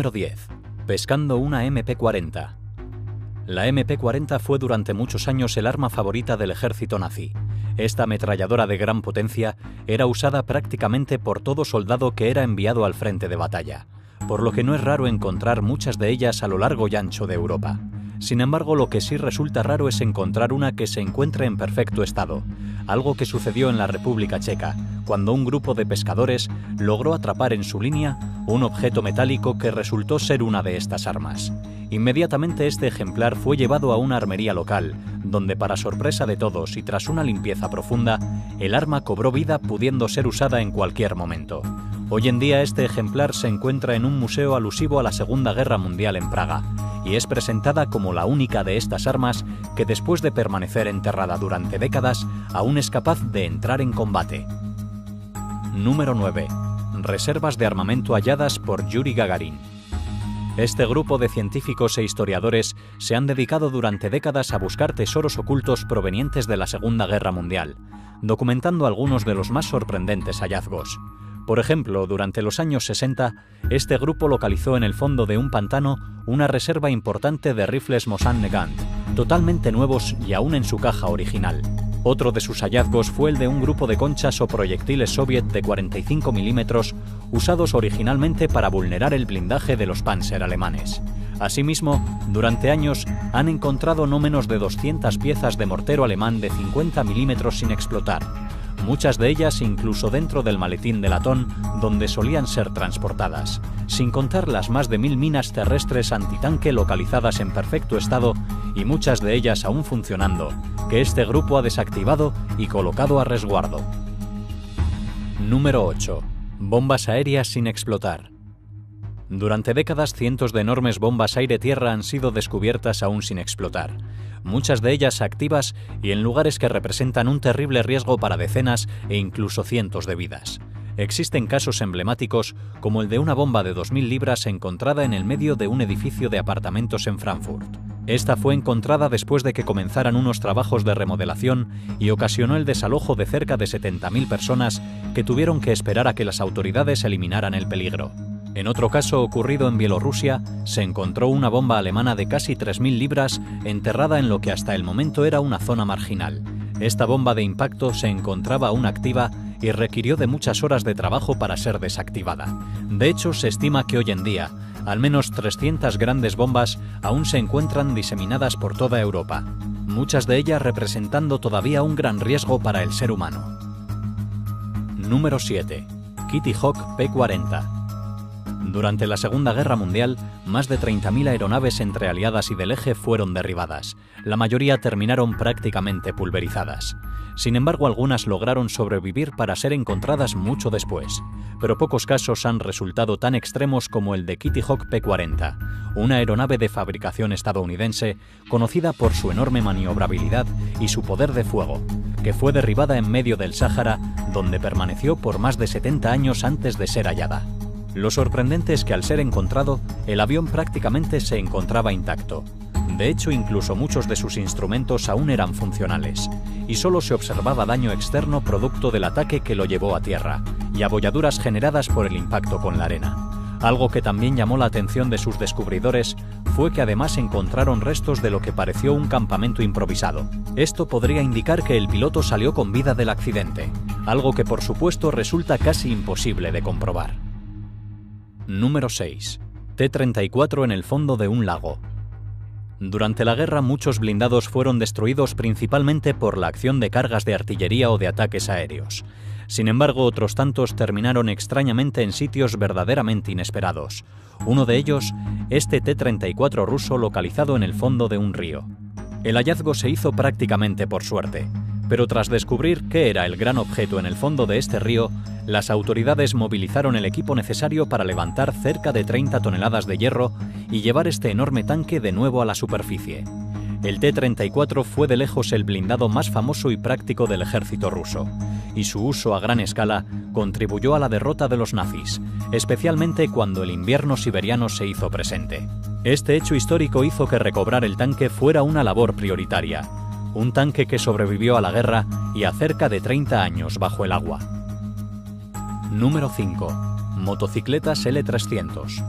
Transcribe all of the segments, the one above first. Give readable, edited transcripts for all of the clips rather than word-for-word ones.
Número 10. Pescando una MP-40. La MP-40 fue durante muchos años el arma favorita del ejército nazi. Esta ametralladora de gran potencia era usada prácticamente por todo soldado que era enviado al frente de batalla, por lo que no es raro encontrar muchas de ellas a lo largo y ancho de Europa. Sin embargo, lo que sí resulta raro es encontrar una que se encuentre en perfecto estado, algo que sucedió en la República Checa, cuando un grupo de pescadores logró atrapar en su línea un objeto metálico que resultó ser una de estas armas. Inmediatamente este ejemplar fue llevado a una armería local, donde para sorpresa de todos y tras una limpieza profunda, el arma cobró vida pudiendo ser usada en cualquier momento. Hoy en día este ejemplar se encuentra en un museo alusivo a la Segunda Guerra Mundial en Praga, y es presentada como la única de estas armas que después de permanecer enterrada durante décadas, aún es capaz de entrar en combate. Número 9. Reservas de armamento halladas por Yuri Gagarin. Este grupo de científicos e historiadores se han dedicado durante décadas a buscar tesoros ocultos provenientes de la Segunda Guerra Mundial, documentando algunos de los más sorprendentes hallazgos. Por ejemplo, durante los años 60, este grupo localizó en el fondo de un pantano una reserva importante de rifles Mosin Nagant, totalmente nuevos y aún en su caja original. Otro de sus hallazgos fue el de un grupo de conchas o proyectiles soviet de 45 milímetros usados originalmente para vulnerar el blindaje de los Panzer alemanes. Asimismo, durante años han encontrado no menos de 200 piezas de mortero alemán de 50 milímetros sin explotar, muchas de ellas incluso dentro del maletín de latón donde solían ser transportadas, sin contar las más de 1000 minas terrestres antitanque localizadas en perfecto estado y muchas de ellas aún funcionando, que este grupo ha desactivado y colocado a resguardo. Número 8. Bombas aéreas sin explotar. Durante décadas cientos de enormes bombas aire-tierra han sido descubiertas aún sin explotar, muchas de ellas activas y en lugares que representan un terrible riesgo para decenas e incluso cientos de vidas. Existen casos emblemáticos como el de una bomba de 2000 libras encontrada en el medio de un edificio de apartamentos en Frankfurt. Esta fue encontrada después de que comenzaran unos trabajos de remodelación y ocasionó el desalojo de cerca de 70.000 personas que tuvieron que esperar a que las autoridades eliminaran el peligro. En otro caso ocurrido en Bielorrusia, se encontró una bomba alemana de casi 3000 libras enterrada en lo que hasta el momento era una zona marginal. Esta bomba de impacto se encontraba aún activa y requirió de muchas horas de trabajo para ser desactivada. De hecho, se estima que hoy en día, al menos 300 grandes bombas aún se encuentran diseminadas por toda Europa, muchas de ellas representando todavía un gran riesgo para el ser humano. Número 7. Kitty Hawk P-40. Durante la Segunda Guerra Mundial, más de 30.000 aeronaves entre aliadas y del eje fueron derribadas. La mayoría terminaron prácticamente pulverizadas. Sin embargo, algunas lograron sobrevivir para ser encontradas mucho después. Pero pocos casos han resultado tan extremos como el de Kitty Hawk P-40, una aeronave de fabricación estadounidense conocida por su enorme maniobrabilidad y su poder de fuego, que fue derribada en medio del Sáhara, donde permaneció por más de 70 años antes de ser hallada. Lo sorprendente es que al ser encontrado, el avión prácticamente se encontraba intacto. De hecho, incluso muchos de sus instrumentos aún eran funcionales, y solo se observaba daño externo producto del ataque que lo llevó a tierra, y abolladuras generadas por el impacto con la arena. Algo que también llamó la atención de sus descubridores fue que además encontraron restos de lo que pareció un campamento improvisado. Esto podría indicar que el piloto salió con vida del accidente, algo que por supuesto resulta casi imposible de comprobar. Número 6. T-34 en el fondo de un lago. Durante la guerra muchos blindados fueron destruidos principalmente por la acción de cargas de artillería o de ataques aéreos. Sin embargo, otros tantos terminaron extrañamente en sitios verdaderamente inesperados. Uno de ellos, este T-34 ruso localizado en el fondo de un río. El hallazgo se hizo prácticamente por suerte, pero tras descubrir qué era el gran objeto en el fondo de este río, las autoridades movilizaron el equipo necesario para levantar cerca de 30 toneladas de hierro y llevar este enorme tanque de nuevo a la superficie. El T-34 fue de lejos el blindado más famoso y práctico del ejército ruso, y su uso a gran escala contribuyó a la derrota de los nazis, especialmente cuando el invierno siberiano se hizo presente. Este hecho histórico hizo que recobrar el tanque fuera una labor prioritaria, un tanque que sobrevivió a la guerra y a cerca de 30 años bajo el agua. Número 5. Motocicletas L300.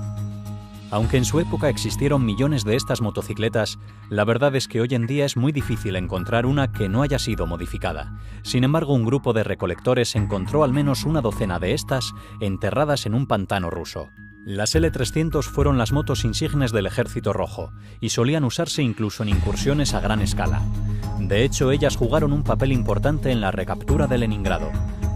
Aunque en su época existieron millones de estas motocicletas, la verdad es que hoy en día es muy difícil encontrar una que no haya sido modificada. Sin embargo, un grupo de recolectores encontró al menos una docena de estas enterradas en un pantano ruso. Las L300 fueron las motos insignes del Ejército Rojo y solían usarse incluso en incursiones a gran escala. De hecho, ellas jugaron un papel importante en la recaptura de Leningrado,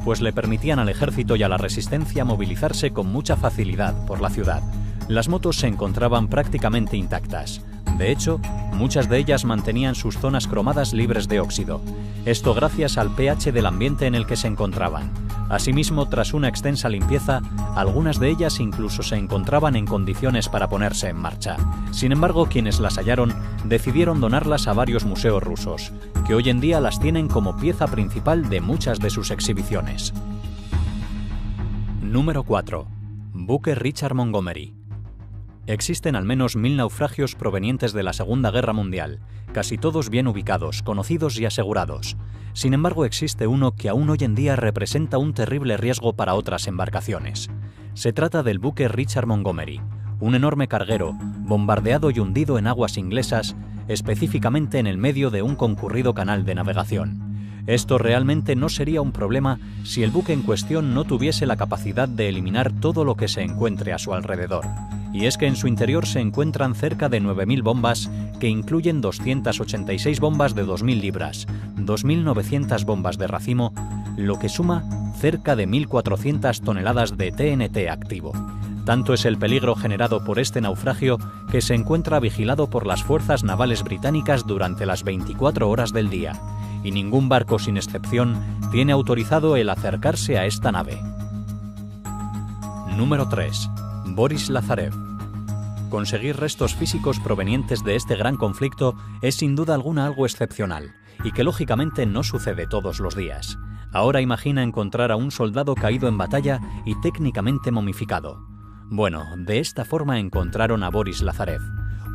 pues le permitían al ejército y a la resistencia movilizarse con mucha facilidad por la ciudad. Las motos se encontraban prácticamente intactas. De hecho, muchas de ellas mantenían sus zonas cromadas libres de óxido. Esto gracias al pH del ambiente en el que se encontraban. Asimismo, tras una extensa limpieza, algunas de ellas incluso se encontraban en condiciones para ponerse en marcha. Sin embargo, quienes las hallaron decidieron donarlas a varios museos rusos, que hoy en día las tienen como pieza principal de muchas de sus exhibiciones. Número 4. Buque Richard Montgomery. Existen al menos 1000 naufragios provenientes de la Segunda Guerra Mundial, casi todos bien ubicados, conocidos y asegurados. Sin embargo, existe uno que aún hoy en día representa un terrible riesgo para otras embarcaciones. Se trata del buque Richard Montgomery, un enorme carguero, bombardeado y hundido en aguas inglesas, específicamente en el medio de un concurrido canal de navegación. Esto realmente no sería un problema si el buque en cuestión no tuviese la capacidad de eliminar todo lo que se encuentre a su alrededor. Y es que en su interior se encuentran cerca de 9000 bombas, que incluyen 286 bombas de 2000 libras, 2900 bombas de racimo, lo que suma cerca de 1400 toneladas de TNT activo. Tanto es el peligro generado por este naufragio que se encuentra vigilado por las fuerzas navales británicas durante las 24 horas del día, y ningún barco sin excepción tiene autorizado el acercarse a esta nave. Número 3. Boris Lazarev. Conseguir restos físicos provenientes de este gran conflicto es sin duda alguna algo excepcional, y que lógicamente no sucede todos los días. Ahora imagina encontrar a un soldado caído en batalla y técnicamente momificado. Bueno, de esta forma encontraron a Boris Lazarev,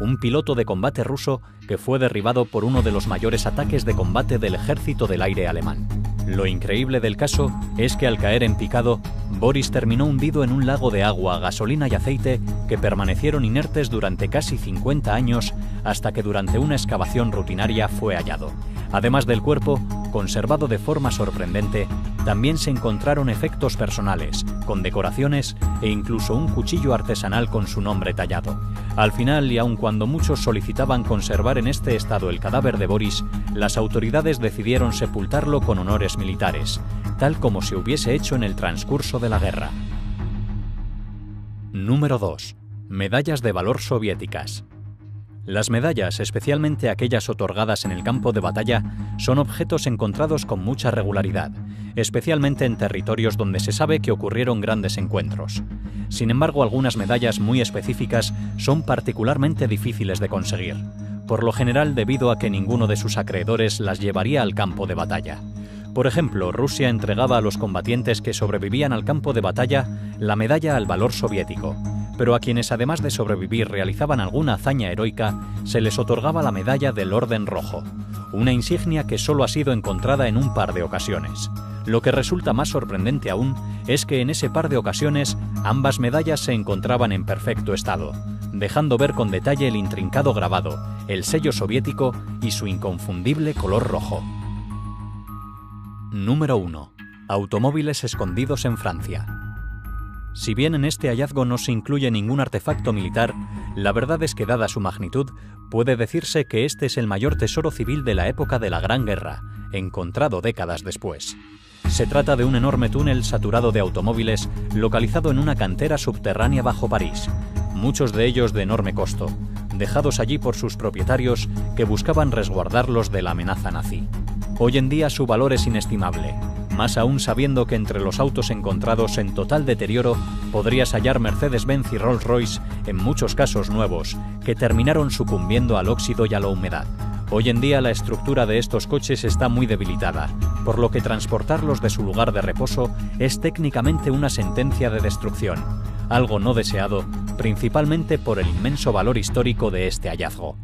un piloto de combate ruso que fue derribado por uno de los mayores ataques de combate del ejército del aire alemán. Lo increíble del caso es que al caer en picado, Boris terminó hundido en un lago de agua, gasolina y aceite que permanecieron inertes durante casi 50 años hasta que durante una excavación rutinaria fue hallado. Además del cuerpo, conservado de forma sorprendente, también se encontraron efectos personales, condecoraciones e incluso un cuchillo artesanal con su nombre tallado. Al final, y aun cuando muchos solicitaban conservar en este estado el cadáver de Boris, las autoridades decidieron sepultarlo con honores militares, tal como se hubiese hecho en el transcurso de la guerra. Número 2. Medallas de valor soviéticas. Las medallas, especialmente aquellas otorgadas en el campo de batalla, son objetos encontrados con mucha regularidad, especialmente en territorios donde se sabe que ocurrieron grandes encuentros. Sin embargo, algunas medallas muy específicas son particularmente difíciles de conseguir, por lo general debido a que ninguno de sus acreedores las llevaría al campo de batalla. Por ejemplo, Rusia entregaba a los combatientes que sobrevivían al campo de batalla la medalla al valor soviético, pero a quienes además de sobrevivir realizaban alguna hazaña heroica, se les otorgaba la medalla del Orden Rojo, una insignia que solo ha sido encontrada en un par de ocasiones. Lo que resulta más sorprendente aún es que en ese par de ocasiones ambas medallas se encontraban en perfecto estado, dejando ver con detalle el intrincado grabado, el sello soviético y su inconfundible color rojo. Número 1. Automóviles escondidos en Francia. Si bien en este hallazgo no se incluye ningún artefacto militar, la verdad es que dada su magnitud, puede decirse que este es el mayor tesoro civil de la época de la Gran Guerra, encontrado décadas después. Se trata de un enorme túnel saturado de automóviles localizado en una cantera subterránea bajo París, muchos de ellos de enorme costo, dejados allí por sus propietarios que buscaban resguardarlos de la amenaza nazi. Hoy en día su valor es inestimable, más aún sabiendo que entre los autos encontrados en total deterioro podrías hallar Mercedes-Benz y Rolls-Royce, en muchos casos nuevos, que terminaron sucumbiendo al óxido y a la humedad. Hoy en día la estructura de estos coches está muy debilitada, por lo que transportarlos de su lugar de reposo es técnicamente una sentencia de destrucción, algo no deseado, principalmente por el inmenso valor histórico de este hallazgo.